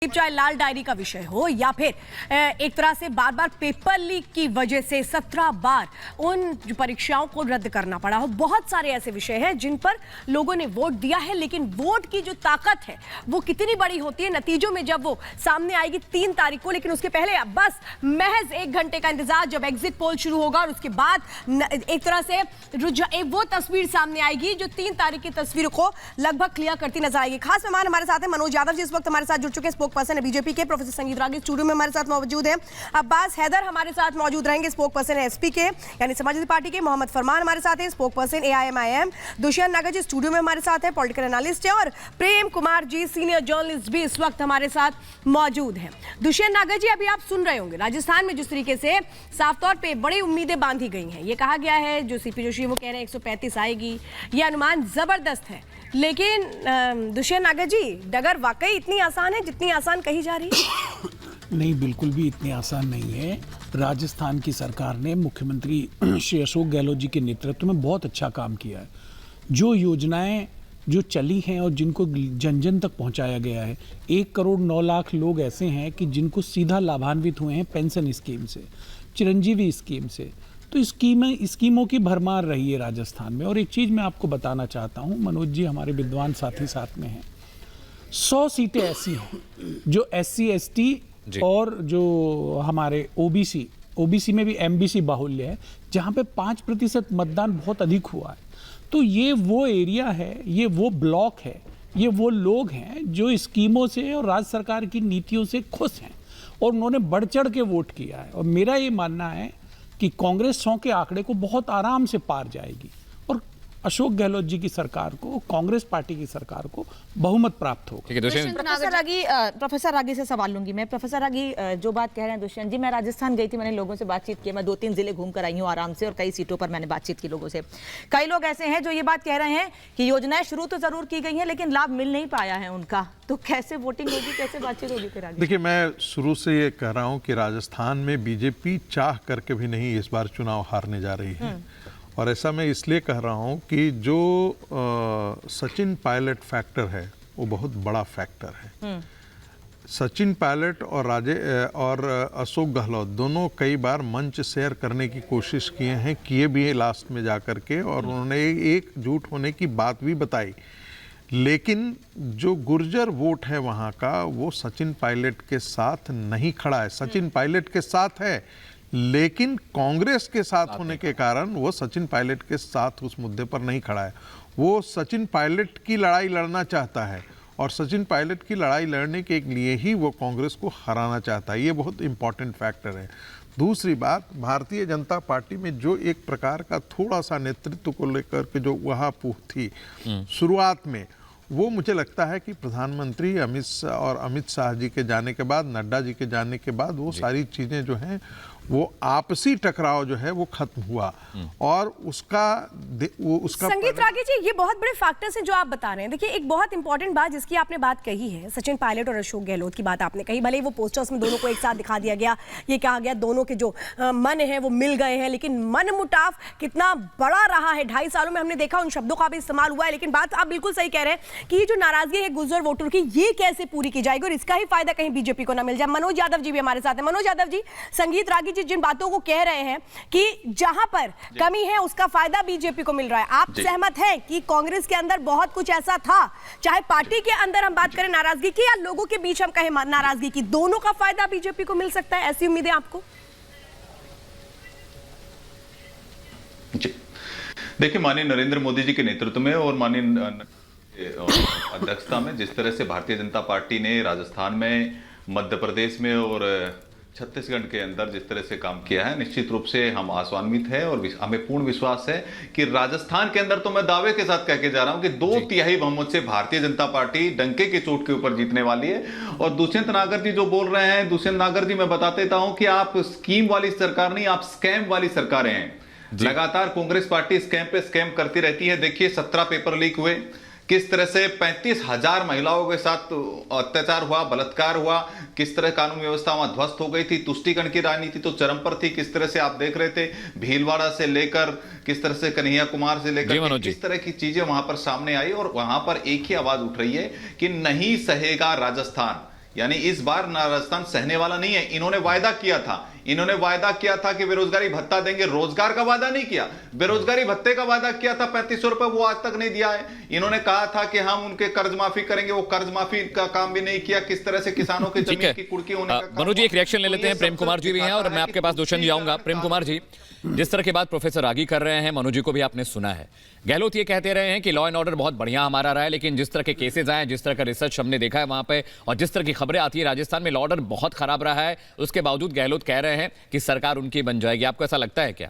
चाहे लाल डायरी का विषय हो या फिर एक तरह से बार बार पेपर लीक की वजह से 17 बार उन परीक्षाओं को रद्द करना पड़ा हो, बहुत सारे ऐसे विषय हैं जिन पर लोगों ने वोट दिया है। लेकिन वोट की जो ताकत है वो कितनी बड़ी होती है नतीजों में जब वो सामने आएगी 3 तारीख को। लेकिन उसके पहले अब बस महज 1 घंटे का इंतजार, जब एग्जिट पोल शुरू होगा और उसके बाद एक तरह से वो तस्वीर सामने आएगी जो 3 तारीख की तस्वीर को लगभग क्लियर करती नजर आएगी। खास मेहमान हमारे साथ है मनोज यादव जी, इस वक्त हमारे साथ जुड़ चुके हैं, पर्सन है बीजेपी के। प्रोफेसर संगीत रागी स्टूडियो में हमारे साथ मौजूद हैं। अब्बास हैदर हमारे साथ मौजूद रहेंगे, स्पोक पर्सन है एसपी के यानी समाजवादी पार्टी के। मोहम्मद फरमान हमारे साथ है, स्पोक पर्सन एआईएमआईएम। दुष्यंत नागर जी स्टूडियो में हमारे साथ है, पॉलिटिकल एनालिस्ट है। और प्रेम कुमार जी सीनियर जर्नलिस्ट भी इस वक्त हमारे साथ मौजूद हैं। दुष्यंत नागर जी, अभी आप सुन रहे होंगे राजस्थान में जिस तरीके से साफ तौर पे बड़ी उम्मीदें बांधी गई हैं। ये कहा गया है, जो सीपी जोशी वो कह रहे हैं 135 आएगी, ये अनुमान जबरदस्त है। लेकिन दुष्यंत नागर जी, डगर वाकई इतनी आसान है जितनी आसान कही जा रही है? नहीं, बिल्कुल भी इतनी आसान नहीं है। राजस्थान की सरकार ने मुख्यमंत्री श्री अशोक गहलोत जी के नेतृत्व में बहुत अच्छा काम किया है। जो योजनाएं जो चली हैं और जिनको जन जन तक पहुंचाया गया है, 1 करोड़ 9 लाख लोग ऐसे हैं कि जिनको सीधा लाभान्वित हुए हैं पेंशन स्कीम से, चिरंजीवी स्कीम से। तो स्कीमों की भरमार रही है राजस्थान में। और एक चीज़ मैं आपको बताना चाहता हूँ, मनोज जी हमारे विद्वान साथी साथ में हैं, 100 सीटें ऐसी हैं जो SC ST और जो हमारे ओबीसी में भी MBC बाहुल्य है, जहाँ पे 5% मतदान बहुत अधिक हुआ है। तो ये वो एरिया है, ये वो ब्लॉक है, ये वो लोग हैं जो स्कीमों से और राज्य सरकार की नीतियों से खुश हैं और उन्होंने बढ़ चढ़ के वोट किया है। और मेरा ये मानना है कि कांग्रेस 100 के आंकड़े को बहुत आराम से पार जाएगी और अशोक गहलोत जी की सरकार को, कांग्रेस पार्टी की सरकार को बहुमत प्राप्त होगा। प्रोफेसर रागी से सवाल लूंगी मैं। प्रोफेसर रागी, जो बात कह रहे हैं दुष्यंत जी, मैं राजस्थान गई थी, मैंने लोगों से बातचीत की, मैं 2-3 जिले घूम कर आई हूँ आराम से और कई सीटों पर मैंने बातचीत की लोगों से। कई लोग ऐसे हैं जो ये बात कह रहे हैं कि योजनाएं शुरू तो जरूर की गई हैं लेकिन लाभ मिल नहीं पाया है उनका। तो कैसे वोटिंग होगी, कैसे बातचीत होगी फिर आगे? देखिए, मैं शुरू से ये कह रहा हूँ कि राजस्थान में बीजेपी चाह करके भी नहीं इस बार चुनाव हारने जा रही है। और ऐसा मैं इसलिए कह रहा हूँ कि जो सचिन पायलट फैक्टर है वो बहुत बड़ा फैक्टर है। सचिन पायलट और अशोक गहलोत दोनों कई बार मंच शेयर करने की कोशिश किए भी हैं लास्ट में जाकर के, और उन्होंने एकजुट होने की बात भी बताई। लेकिन जो गुर्जर वोट है वहाँ का, वो सचिन पायलट के साथ नहीं खड़ा है। सचिन पायलट के साथ है लेकिन कांग्रेस के साथ होने के कारण वो सचिन पायलट के साथ उस मुद्दे पर नहीं खड़ा है। वो सचिन पायलट की लड़ाई लड़ना चाहता है और सचिन पायलट की लड़ाई लड़ने के लिए ही वो कांग्रेस को हराना चाहता है। ये बहुत इंपॉर्टेंट फैक्टर है। दूसरी बात, भारतीय जनता पार्टी में जो एक प्रकार का थोड़ा सा नेतृत्व को लेकर के जो वहां थी शुरुआत में, वो मुझे लगता है कि प्रधानमंत्री अमित शाह जी के जाने के बाद, नड्डा जी के जाने के बाद वो सारी चीज़ें जो हैं, वो आपसी टकराव जो है वो खत्म हुआ। और उसका संगीत रागी जी, ये बहुत बड़े फैक्टर्स हैं जो आप बता रहे हैं। देखिए, एक बहुत इंपॉर्टेंट बात जिसकी आपने बात कही है, सचिन पायलट और अशोक गहलोत की बात आपने कही। भले ही वो पोस्टर्स में दोनों को एक साथ दिखा दिया गया, ये कहा गया दोनों के जो मन है वो मिल गए हैं, लेकिन मन मुटाव कितना बड़ा रहा है 2.5 सालों में हमने देखा, उन शब्दों का भी इस्तेमाल हुआ है। लेकिन बात आप बिल्कुल सही कह रहे हैं कि ये जो नाराजगी है गुर्जर वोटर की, ये कैसे पूरी की जाएगी और इसका ही फायदा कहीं बीजेपी को ना मिल जाए। मनोज यादव जी भी हमारे साथ है। मनोज यादव जी, संगीत रागी जी जिन बातों को कह रहे हैं कि जहां पर कमी है उसका फायदा बीजेपी को मिल रहा है, आप सहमत हैं कि कांग्रेस के अंदर बहुत कुछ ऐसा था, चाहे पार्टी के अंदर हम बात करें नाराजगी की या लोगों के बीच हम कहें नाराजगी की, दोनों का फायदा बीजेपी को मिल सकता है? ऐसी उम्मीदें आपको? देखिए, माननीय नरेंद्र मोदी जी के नेतृत्व में और माननीय अध्यक्षता में जिस तरह से भारतीय जनता पार्टी ने राजस्थान में, मध्य प्रदेश में और छत्तीसगढ़ के अंदर जिस तरह से काम किया है, निश्चित रूप से हम आशान्वित हैं और हमें पूर्ण विश्वास है कि राजस्थान के अंदर, तो मैं दावे के साथ कह के जा रहा हूं कि 2/3 बहुमत से भारतीय जनता पार्टी डंके की चोट के ऊपर जीतने वाली है। और दुष्यंत नागर जी जो बोल रहे हैं, दुष्यंत नागर जी, मैं बता देता हूं कि आप स्कीम वाली सरकार नहीं, आप स्कैम वाली सरकारें हैं। लगातार कांग्रेस पार्टी स्कैम पे स्कैम करती रहती है। देखिए, 17 पेपर लीक हुए, किस तरह से 35,000 महिलाओं के साथ अत्याचार हुआ, बलात्कार हुआ, किस तरह कानून व्यवस्था वहां ध्वस्त हो गई थी, तुष्टीकरण की राजनीति तो चरम पर थी। किस तरह से आप देख रहे थे, भीलवाड़ा से लेकर किस तरह से कन्हैया कुमार से लेकर किस तरह की चीजें वहां पर सामने आई। और वहां पर एक ही आवाज उठ रही है कि नहीं सहेगा राजस्थान। यानी इस बार राजस्थान सहने वाला नहीं है। इन्होंने वायदा किया था कि बेरोजगारी भत्ता देंगे, रोजगार का वादा नहीं किया, बेरोजगारी भत्ते का वादा किया था 3500 रुपए, वो आज तक नहीं दिया है। इन्होंने कहा था कि हम उनके कर्ज माफी करेंगे, वो कर्ज माफी का काम भी नहीं किया। किस तरह से किसानों की जमीन की कुर्की होने का मनोज जी एक रिएक्शन ले लेते हैं, प्रेम कुमार जी भी हैं और मैं आपके पास दुष्यंत जी आऊंगा। प्रेम कुमार जी, जिस तरह की बात प्रोफेसर रागी कर रहे हैं, मनोज जी को भी आपने सुना है। गहलोत ये कहते रहे हैं कि लॉ एंड ऑर्डर बहुत बढ़िया हमारा रहा है, लेकिन जिस तरह के केसेस आए, जिस तरह का रिसर्च हमने देखा है वहां पे और जिस तरह की खबरें आती है राजस्थान में लॉ ऑर्डर बहुत खराब रहा है, उसके बावजूद गहलोत कह रहे हैं कि सरकार उनकी बन जाएगी। आपको ऐसा लगता है क्या?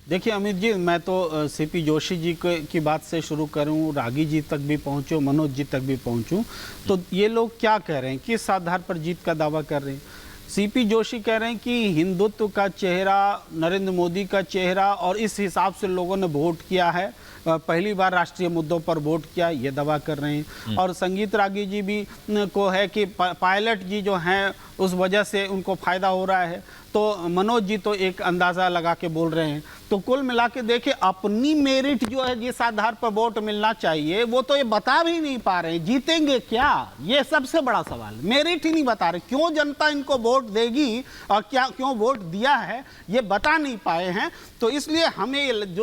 देखिए अमित जी, मैं तो सीपी जोशी जी की बात से शुरू करूं, रागी जी तक भी पहुंचूं, मनोज जी तक भी पहुंचूं, तो ये लोग क्या कह रहे हैं, किस आधार पर जीत का दावा कर रहे हैं? सीपी जोशी कह रहे हैं कि हिंदुत्व का चेहरा, नरेंद्र मोदी का चेहरा, और इस हिसाब से लोगों ने वोट किया है, पहली बार राष्ट्रीय मुद्दों पर वोट किया, ये दावा कर रहे हैं। और संगीत रागी जी भी को है कि पायलट जी जो हैं उस वजह से उनको फायदा हो रहा है। तो मनोज जी तो एक अंदाज़ा लगा के बोल रहे हैं। तो कुल मिला के देखिए, अपनी मेरिट जो है जिस आधार पर वोट मिलना चाहिए वो तो ये बता भी नहीं पा रहे हैं। जीतेंगे क्या, ये सबसे बड़ा सवाल। मेरिट ही नहीं बता रहे, क्यों जनता इनको वोट देगी और क्या क्यों वोट दिया है ये बता नहीं पाए हैं। तो इसलिए हमें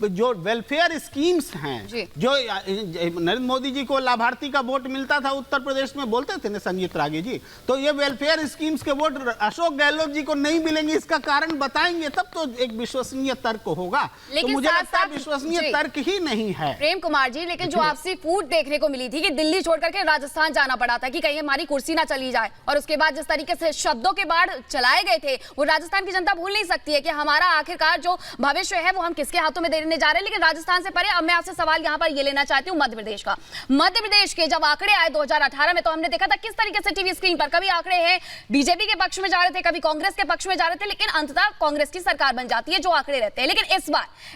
जो वेलफेयर स्कीम्स हैं, जो नरेंद्र मोदी जी को लाभार्थी का वोट मिलता था उत्तर प्रदेश में, बोलते थे ना संगीत रागी जी, तो ये वेलफेयर स्कीम्स के वोट अशोक गहलोत जी को नहीं मिलेंगे, इसका कारण बताएंगे तब तो एक विश्वसनीय तर्क होगा। तो मुझे लगता है विश्वसनीय तर्क ही नहीं है। प्रेम कुमार जी, लेकिन जो आपसी फूट देखने को मिली थी कि दिल्ली छोड़ करके राजस्थान जाना पड़ा था कि कहीं हमारी कुर्सी ना चली जाए, और उसके बाद जिस तरीके से शब्दों के बाढ़ चलाए गए थे वो राजस्थान की जनता भूल नहीं सकती है कि हमारा आखिरकार जो भविष्य है वो हम किसके हाथों में देने जा रहे हैं। लेकिन राजस्थान से परे अब मैं आपसे सवाल यहां पर ये लेना चाहती हूं मध्य प्रदेश का। मध्य प्रदेश के जब आंकड़े आए 2018 में तो हमने देखा था किस तरीके से टीवी स्क्रीन पर कभी आंकड़े हैं बीजेपी के पक्ष में जा रहे थे, कभी कांग्रेस के पक्ष में जा रहे थे, लेकिन अंततः कांग्रेस की सरकार बन जाती है जो आंकड़े रहते हैं। लेकिन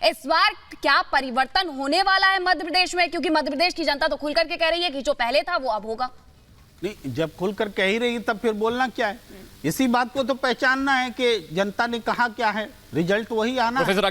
इस बार क्या परिवर्तन होने वाला है मध्य प्रदेश में? क्योंकि मध्य प्रदेश की जनता तो खुल करके कह रही है कि जो पहले था वो अब होगा। नहीं, जब खुलकर कह ही रही तब फिर बोलना क्या है? इसी बात को तो पहचानना है कि जनता ने कहा क्या है, रिजल्ट वही आना है।